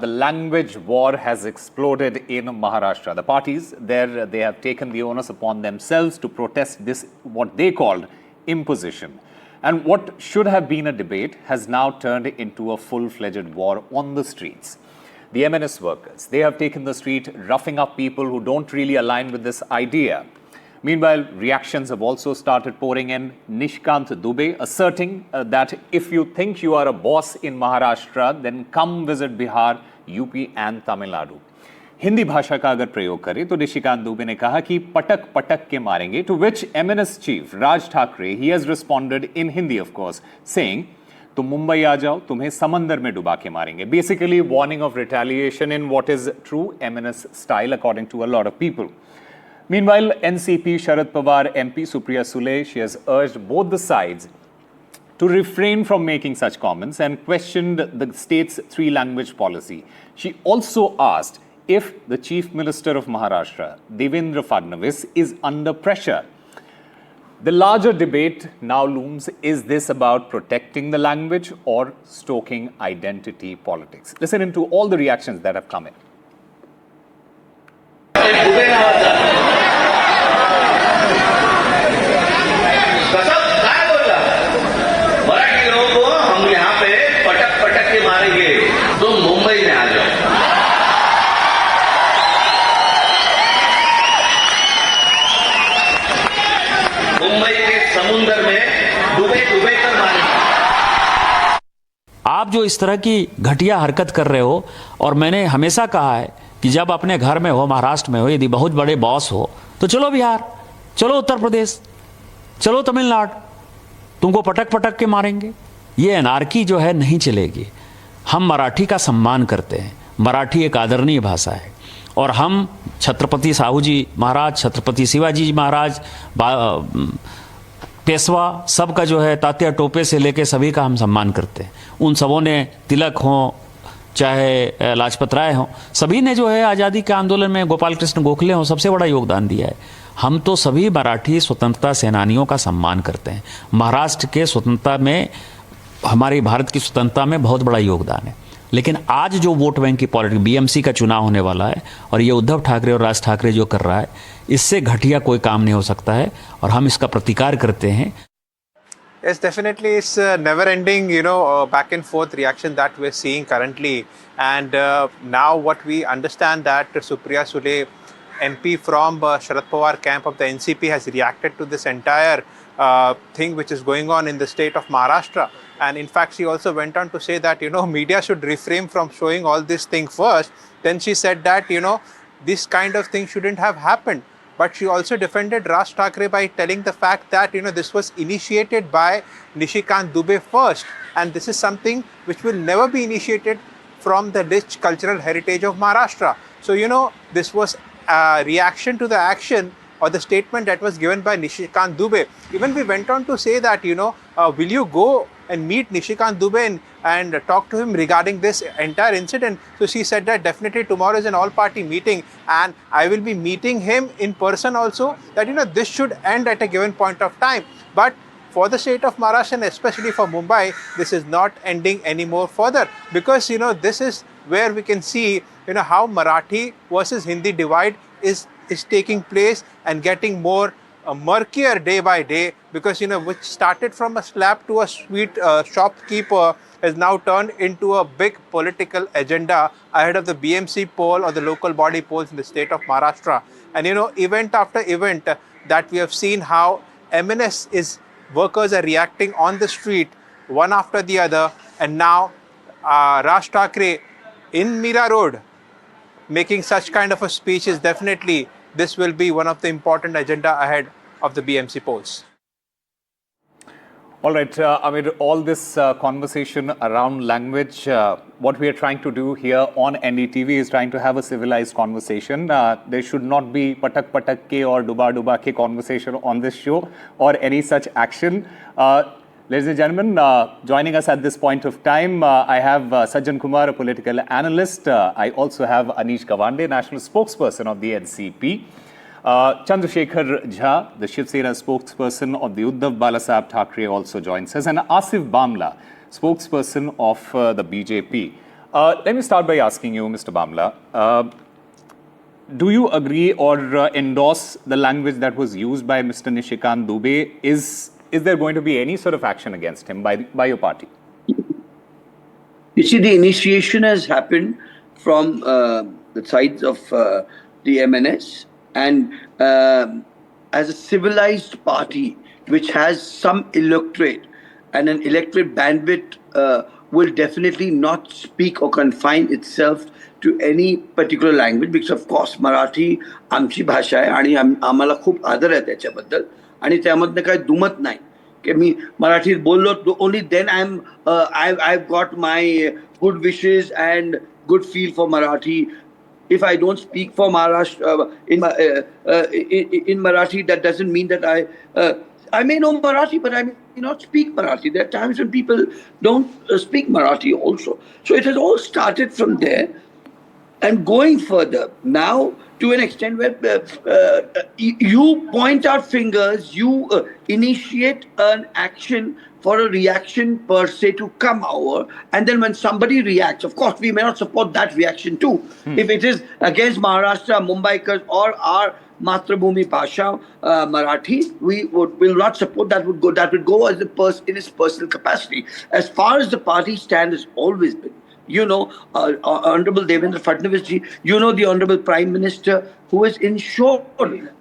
The language war has exploded in Maharashtra. The parties there, they have taken the onus upon themselves to protest this, what they called imposition. And what should have been a debate has now turned into a full-fledged war on the streets. The MNS workers, they have taken the street, roughing up people who don't really align with this idea. Meanwhile, reactions have also started pouring in. Nishikant Dubey asserting that if you think you are a boss in Maharashtra, then come visit Bihar, UP and Tamil Nadu. Hindi भाषा का अगर प्रयोग करें तो निशिकांत दुबे ने कहा कि पटक पटक के मारेंगे, to which MNS chief Raj Thackeray, he has responded in Hindi of course, saying तुम मुंबई आ जाओ, तुम्हें समंदर में डुबा के मारेंगे. Basically warning of retaliation in what is true MNS style according to a lot of people. Meanwhile, NCP Sharad Pawar MP Supriya Sule, she has urged both the sides to refrain from making such comments and questioned the state's three-language policy. She also asked if the Chief Minister of Maharashtra, Devendra Fadnavis, is under pressure. The larger debate now looms, is this about protecting the language or stoking identity politics? Listen to all the reactions that have come in. आप जो इस तरह की घटिया हरकत कर रहे हो, और मैंने हमेशा कहा है कि जब अपने घर में हो, महाराष्ट्र में हो, यदि बहुत बड़े बॉस हो तो चलो बिहार, चलो उत्तर प्रदेश, चलो तमिलनाडु, तुमको पटक पटक के मारेंगे. ये एनार्की जो है नहीं चलेगी. हम मराठी का सम्मान करते हैं. मराठी एक आदरणीय भाषा है और हम छत्रपति साहू जी महाराज, छत्रपति शिवाजी जी महाराज, पेशवा सबका जो है, तात्या टोपे से लेके सभी का हम सम्मान करते हैं. उन सबों ने, तिलक हो चाहे लाजपत राय हो, सभी ने जो है आज़ादी के आंदोलन में, गोपाल कृष्ण गोखले हो, सबसे बड़ा योगदान दिया है. हम तो सभी मराठी स्वतंत्रता सेनानियों का सम्मान करते हैं. महाराष्ट्र के स्वतंत्रता में, हमारी भारत की स्वतंत्रता में बहुत बड़ा योगदान है. लेकिन आज जो वोट बैंक की पॉलिटिक्स, बीएमसी का चुनाव होने वाला है और ये उद्धव ठाकरे और राज ठाकरे जो कर रहा है, इससे घटिया कोई काम नहीं हो सकता है और हम इसका प्रतिकार करते हैं. Yes, definitely it's a never-ending, back and forth reaction that we're seeing currently, and now what we understand that Supriya Sule, MP from Sharad Pawar camp of the NCP, has reacted to this entire thing which is going on in the state of Maharashtra. And in fact, she also went on to say that, media should refrain from showing all this thing first. Then she said that, this kind of thing shouldn't have happened. But she also defended Raj Thackeray by telling the fact that, this was initiated by Nishikant Dubey first. And this is something which will never be initiated from the rich cultural heritage of Maharashtra. So, this was a reaction to the action or the statement that was given by Nishikant Dubey. Even we went on to say that, will you go and meet Nishikant Dubey and talk to him regarding this entire incident? So she said that definitely tomorrow is an all-party meeting and I will be meeting him in person also, that this should end at a given point of time. But for the state of Maharashtra and especially for Mumbai, this is not ending anymore further, because this is where we can see how Marathi versus Hindi divide is taking place and getting more murkier day by day, because which started from a slap to a sweet shopkeeper has now turned into a big political agenda ahead of the BMC poll or the local body polls in the state of Maharashtra. And event after event that we have seen how MNS workers are reacting on the street one after the other, and now Raj Thackeray in Mira Road making such kind of a speech is definitely, this will be one of the important agenda ahead of the BMC polls. All right, amid all this conversation around language, what we are trying to do here on NDTV is trying to have a civilized conversation. There should not be patak patak ke or duba duba ke conversation on this show or any such action. Ladies and gentlemen, joining us at this point of time, I have Sajjan Kumar, a political analyst. I also have Anish Gawande, national spokesperson of the NCP. Chandrasekhar Jha, the Shiv Sena spokesperson of the Uddhav Balasaheb Thackeray, also joins us. And Asif Bamla, spokesperson of the BJP. Let me start by asking you, Mr. Bamla. Do you agree or endorse the language that was used by Mr. Nishikant Dubey? Is there going to be any sort of action against him by your party? You see, the initiation has happened from the sides of the MNS, and as a civilized party which has some electorate and an electorate bandwidth, will definitely not speak or confine itself to any particular language, because of course Marathi आमची भाषा आहे आणि आम्हाला खूप आदर आहे त्याच्याबद्दल, आणि त्यामधनं काही दुमत नाही की मी मराठीत बोललो only then I've got my good wishes and good feel for Marathi. If I don't speak for Maharashtra in Marathi, that doesn't mean that I may know Marathi, but I may not speak Marathi. There are times when people don't speak Marathi also. So it has all started from there and going further now to an extent where you point out fingers, you initiate an action for a reaction per se to come over, and then when somebody reacts, of course we may not support that reaction too. If it is against Maharashtra, Mumbaikars or our Matrabhumi Bhasha, Marathi, we will not support that. Would go as in its personal capacity. As far as the party stand has always been, you know, Honorable Devendra Fadnavis ji, you know, the Honorable Prime Minister, who has ensured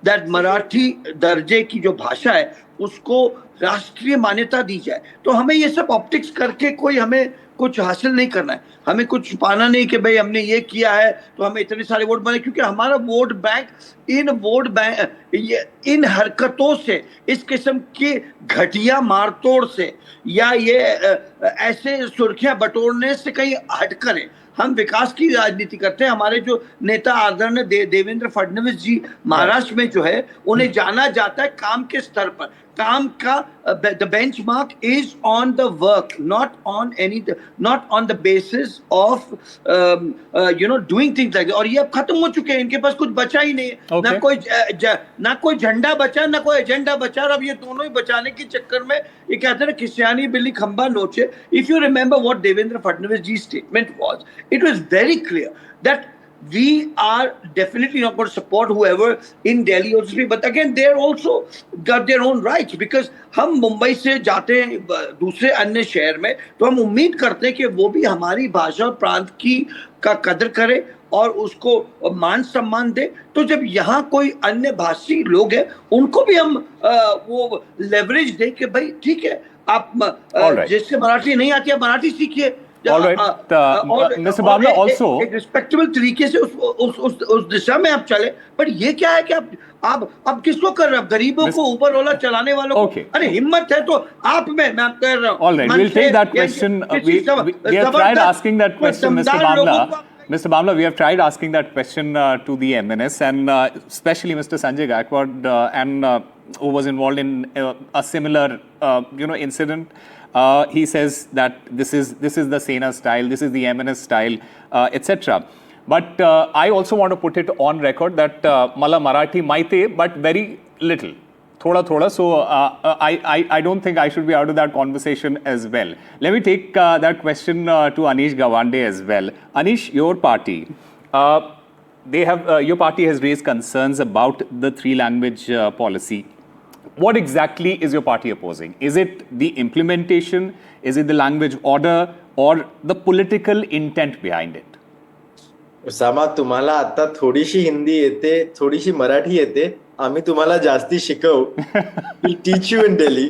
that Marathi darje ki jo bhasha hai, usko राष्ट्रीय मान्यता दी जाए. तो हमें ये सब optics करके कोई हमें कुछ हासिल नहीं करना है. हमें कुछ पाना नहीं कि भाई हमने ये किया है तो हमें इतने सारे वोट बने, क्योंकि हमारा वोट बैंक इन हरकतों से, इस किस्म की घटिया मारतोड़ से या ये ऐसे सुर्खियां बटोरने से कहीं हटकर है. हम विकास की राजनीति करते हैं. हमारे जो नेता आदरणीय देवेंद्र फडणवीस जी महाराष्ट्र में जो है, उन्हें जाना जाता है काम के स्तर पर. काम का the benchmark is on the work, not on the basis of doing things like that. और ये अब खत्म हो चुके हैं. इनके पास कुछ बचा ही नहीं है. ना कोई झंडा बचा, ना कोई एजेंडा बचा. और अब ये दोनों ही बचाने के चक्कर में ये कहते हैं खिसियानी बिल्ली खंबा नोचे. If you remember what Devendra Fadnavis ji's statement was, it was very clear that we are definitely not going to support whoever in Delhi or Delhi, but again they're also got their own rights, because हम मुंबई से जाते हैं दूसरे अन्य शहर में तो हम उम्मीद करते हैं कि वो भी हमारी भाषा और प्रांत की का कदर करे और उसको मान सम्मान दे. तो जब यहाँ कोई अन्य भाषी लोग हैं उनको भी हम वो लेवरेज दे कि भाई ठीक है, आप जिससे मराठी नहीं आती है मराठी सीखिए. All right, Mr. Bamla also एक रिस्पेक्टेबल तरीके से उस दिशा में आप चले. बट ये क्या है कि आप किसको कर रहे हैं? गरीबों को, ऊपर वाला चलाने वालों को. अरे हिम्मत है तो आप मैं कह रहा हूँ. All right, we'll take that question. We have tried asking that question, Mr. Bamla. Mr. Bamla, we have tried asking that question to the MNS, and especially Mr. Sanjay Gaikwad, who was involved in a similar incident. He says that this is the Sena style, this is the MNS style, etc. But I also want to put it on record that Mala Marathi maite, but very little, thoda. So I don't think I should be out of that conversation as well. Let me take that question to Anish Gawande as well. Anish, your party, your party has raised concerns about the three-language policy. What exactly is your party opposing? Is it the implementation? Is it the language order? Or the political intent behind it? Usama, तुम्हाला आता थोडीशी हिंदी येते, थोडीशी मराठी येते. आम्ही तुम्हाला जास्ती शिकवू. We'll teach you in Delhi.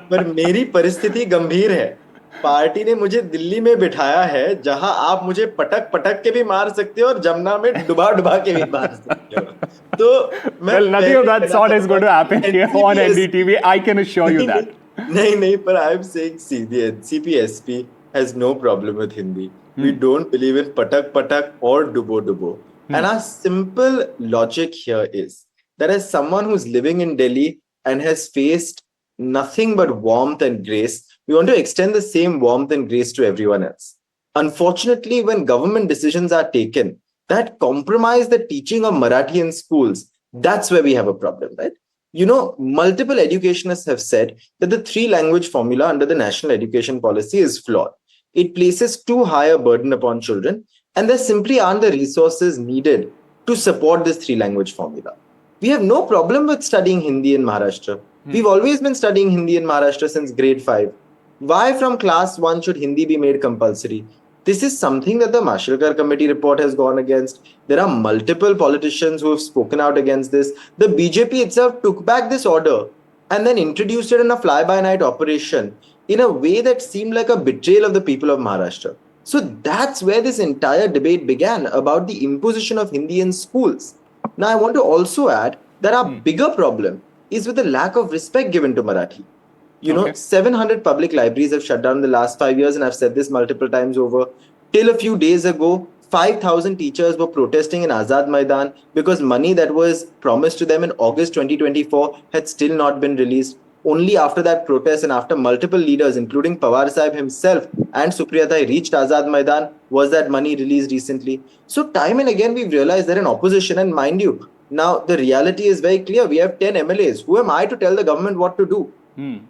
पर मेरी परिस्थिति गंभीर है. पार्टी ने मुझे दिल्ली में बिठाया है जहां आप मुझे पटक पटक के भी मार सकते हो और जमुना में डुबा डुबा के भी मार सकते हो. तो मैं nothing of that sort is going to happen here on NDTV. I can assure you that. नहीं, पर I am saying, see, the CPSP has no problem with Hindi. We don't believe in patak patak or dubo dubo. And our simple logic here is that as someone who's living in Delhi and has faced nothing but warmth and grace, we want to extend the same warmth and grace to everyone else. Unfortunately, when government decisions are taken that compromise the teaching of Marathi in schools, that's where we have a problem, right? You know, multiple educationists have said that the three-language formula under the national education policy is flawed. it places too high a burden upon children, and there simply aren't the resources needed to support this three-language formula. We have no problem with studying Hindi in Maharashtra. We've always been studying Hindi in Maharashtra since grade 5. Why from class 1 should Hindi be made compulsory? This is something that the Mashirkar committee report has gone against. There are multiple politicians who have spoken out against this. The BJP itself took back this order and then introduced it in a fly-by-night operation in a way that seemed like a betrayal of the people of Maharashtra. So that's where this entire debate began about the imposition of Hindi in schools. Now, I want to also add that our bigger problem is with the lack of respect given to Marathi. You know, 700 public libraries have shut down in the last 5 years, and I've said this multiple times over. Till a few days ago, 5,000 teachers were protesting in Azad Maidan because money that was promised to them in August 2024 had still not been released. Only after that protest and after multiple leaders, including Pawar Sahib himself and Supriya Thai, reached Azad Maidan, was that money released recently. So time and again, we've realized that in opposition, and mind you, now the reality is very clear. We have 10 MLAs. Who am I to tell the government what to do?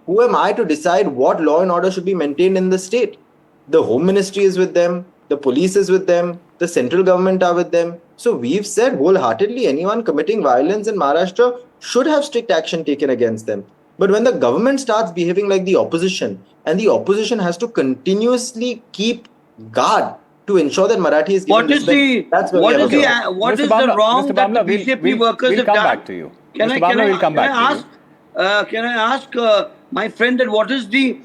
Who am I to decide what law and order should be maintained in the state? The Home Ministry is with them, the police is with them, the central government are with them. So we've said wholeheartedly anyone committing violence in Maharashtra should have strict action taken against them. But when the government starts behaving like the opposition, and the opposition has to continuously keep guard to ensure that Marathi is given respect, that's where what is we have a problem. what Mr. is Bamla, the wrong Mr. that the Bamla, BJP workers we'll have come done? back to you. Mr. Bamla, we'll come back to you. Can I ask my friend that what is the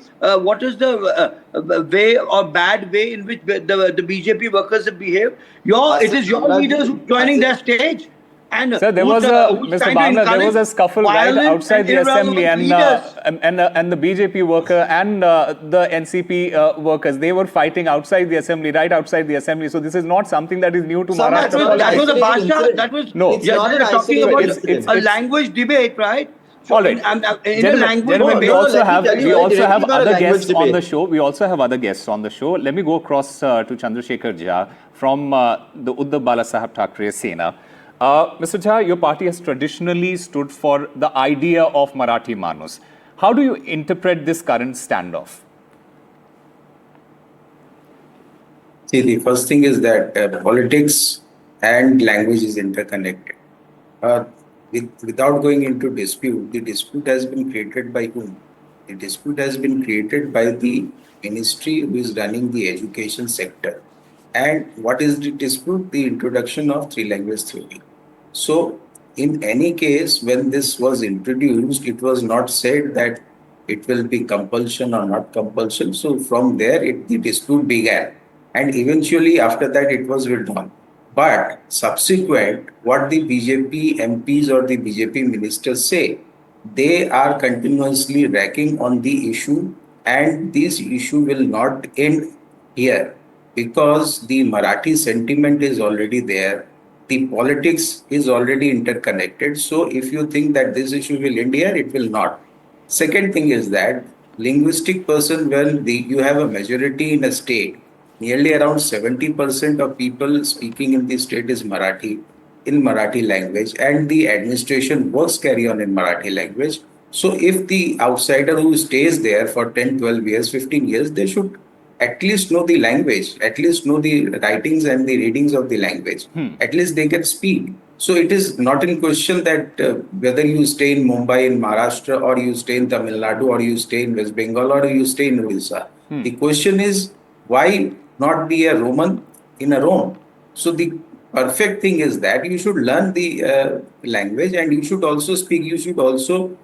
way or bad way in which the BJP workers have behaved? It is your leaders who are joining their stage. And Sir, there was Mr. Bamla, there was a scuffle right outside the assembly, and the BJP worker and the NCP workers, they were fighting outside the assembly, right outside the assembly. So this is not something that is new to Maharashtra. That was a Bhasha. That was no. It's not an talking about incident. a language debate, right? All right, in a language gentlemen, we debate. also have it's not a other language guests on debate. the show. We also have other guests on the show. Let me go across to Chandrasekhar Jha from the Uddhav Balasaheb Thackeray Sena. Mr. Jha, your party has traditionally stood for the idea of Marathi Manus. How do you interpret this current standoff? See, the first thing is that politics and language is interconnected. Without going into dispute, the dispute has been created by whom? The dispute has been created by the ministry who is running the education sector. And what is the dispute? The introduction of three-language theory. So, in any case, when this was introduced, it was not said that it will be compulsion or not compulsion. So, from there, the dispute began. And eventually, after that, it was withdrawn. But subsequent, what the BJP MPs or the BJP ministers say, they are continuously racking on the issue, and this issue will not end here because the Marathi sentiment is already there. The politics is already interconnected. So if you think that this issue will end here, it will not. Second thing is that linguistic person, when you have a majority in a state, nearly around 70% of people speaking in the state is Marathi, in Marathi language, and the administration works carry on in Marathi language. So if the outsider who stays there for 10, 12 years, 15 years, they should at least know the language, at least know the writings and the readings of the language. At least they can speak. So it is not in question that whether you stay in Mumbai, in Maharashtra, or you stay in Tamil Nadu, or you stay in West Bengal, or you stay in Odisha. The question is, why not be a Roman in a Rome? So the perfect thing is that you should learn the language, and you should also speak, you should also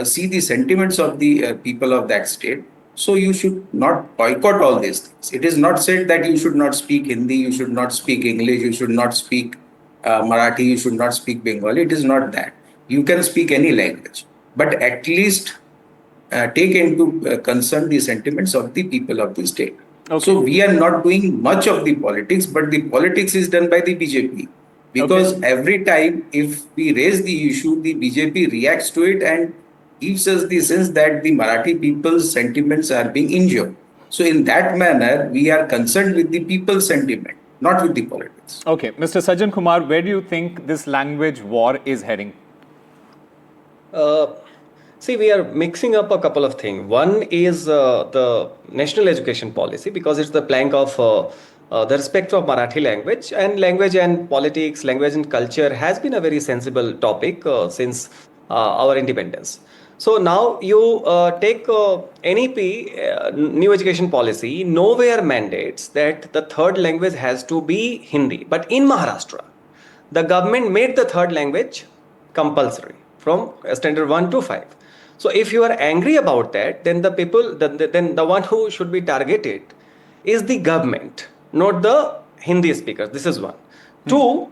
see the sentiments of the people of that state. So you should not boycott all these things. It is not said that you should not speak Hindi, you should not speak English, you should not speak Marathi, you should not speak Bengali. It is not that. You can speak any language, but at least take into concern the sentiments of the people of the state. Okay. So we are not doing much of the politics, but the politics is done by the BJP. Because every time if we raise the issue, the BJP reacts to it and gives us the sense that the Marathi people's sentiments are being injured. So in that manner, we are concerned with the people's sentiment, not with the politics. Okay, Mr. Sajjan Kumar, where do you think this language war is heading? See, we are mixing up a couple of things. One is the national education policy, because it's the plank of the respect of Marathi language and politics, language and culture has been a very sensible topic since our independence. So now you take NEP, new education policy, nowhere mandates that the third language has to be Hindi. But in Maharashtra, the government made the third language compulsory from standard 1 to 5. So if you are angry about that, then the people, then the one who should be targeted is the government, not the Hindi speakers. This is one. Two,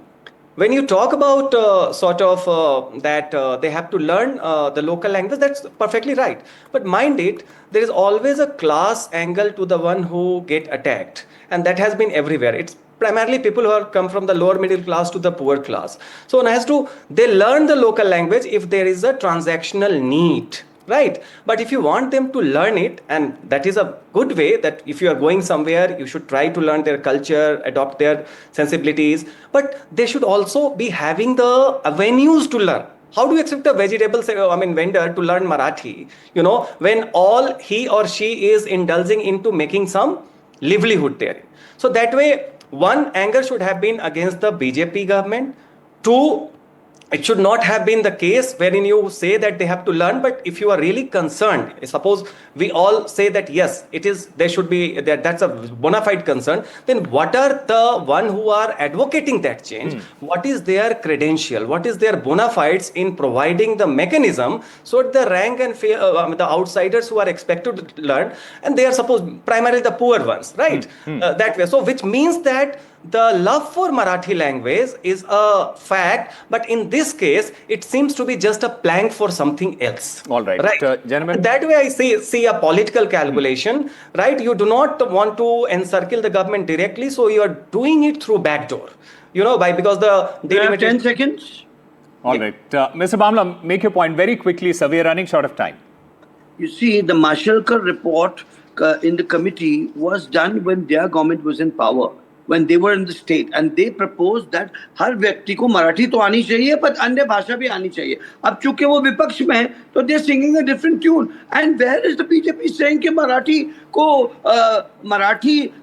when you talk about that they have to learn the local language, that's perfectly right. But mind it, there is always a class angle to the one who get attacked, and that has been everywhere. It's primarily people who have come from the lower middle class to the poor class. So one has to, they learn the local language if there is a transactional need, right? But if you want them to learn it, and that is a good way, that if you are going somewhere, you should try to learn their culture, adopt their sensibilities, but they should also be having the avenues to learn. How do you expect a vendor to learn Marathi, when all he or she is indulging into making some livelihood there? So that way, one, anger should have been against the BJP government. Two, it should not have been the case wherein you say that they have to learn. But if you are really concerned, suppose we all say that yes, it is, there should be, that's a bona fide concern, then what are the one who are advocating that change? What is their credential? What is their bona fides in providing the mechanism so that the rank and the outsiders who are expected to learn, and they are supposed primarily the poor ones, right? That way. So which means that the love for Marathi language is a fact, but in this case, it seems to be just a plank for something else. All right, gentlemen. That way, I see a political calculation, right? You do not want to encircle the government directly, so you are doing it through backdoor. Because the You have 10 seconds. All right, Mr. Bamla, make your point very quickly, sir. We are running short of time. You see, the Mashalkar report in the committee was done when their government was in power, when they were in the state, and they proposed that हर व्यक्ति को मराठी तो आनी चाहिए, पर अन्य भाषा भी आनी चाहिए. अब चूंकि वो विपक्ष में है, तो they're singing a different tune. And where is the BJP saying कि Marathi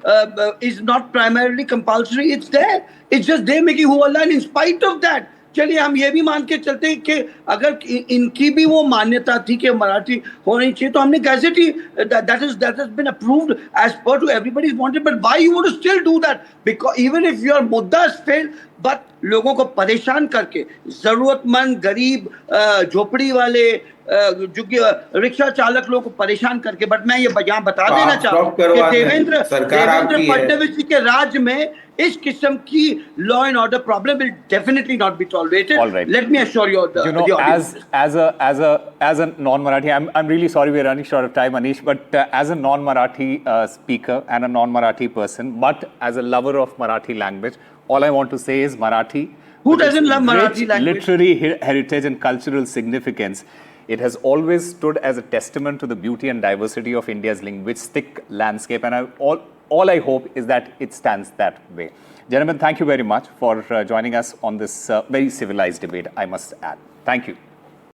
is not primarily compulsory? It's there. It's just they're making hualla, and in spite of that, चलिए हम ये भी मान के चलते हैं कि अगर इनकी भी वो मान्यता थी कि मराठी होनी चाहिए, तो हमने gadget he that has been approved as per to everybody's wanted. But why you want to still do that? Because even if your मुद्दा has failed, but लोगों को परेशान करके, जरूरतमंद, गरीब, झोपड़ी वाले, जो रिक्शा चालक लोगों को परेशान करके, बट मैं ये यहाँ बता देना चाहता हूँ कि देवेंद्र फडणवीस के राज्य में इस किस्म की law and order problem will definitely not be tolerated. All right. Let me assure you, the audience. As a non-Marathi, I'm really sorry we're running short of time, Anish, but as a non-Marathi speaker and a non-Marathi person, but as a lover of Marathi language, all I want to say is Marathi. Who doesn't love Marathi language? Literary heritage and cultural significance. It has always stood as a testament to the beauty and diversity of India's linguistic landscape, and all I hope is that it stands that way. Gentlemen, thank you very much for joining us on this very civilized debate, I must add. Thank you.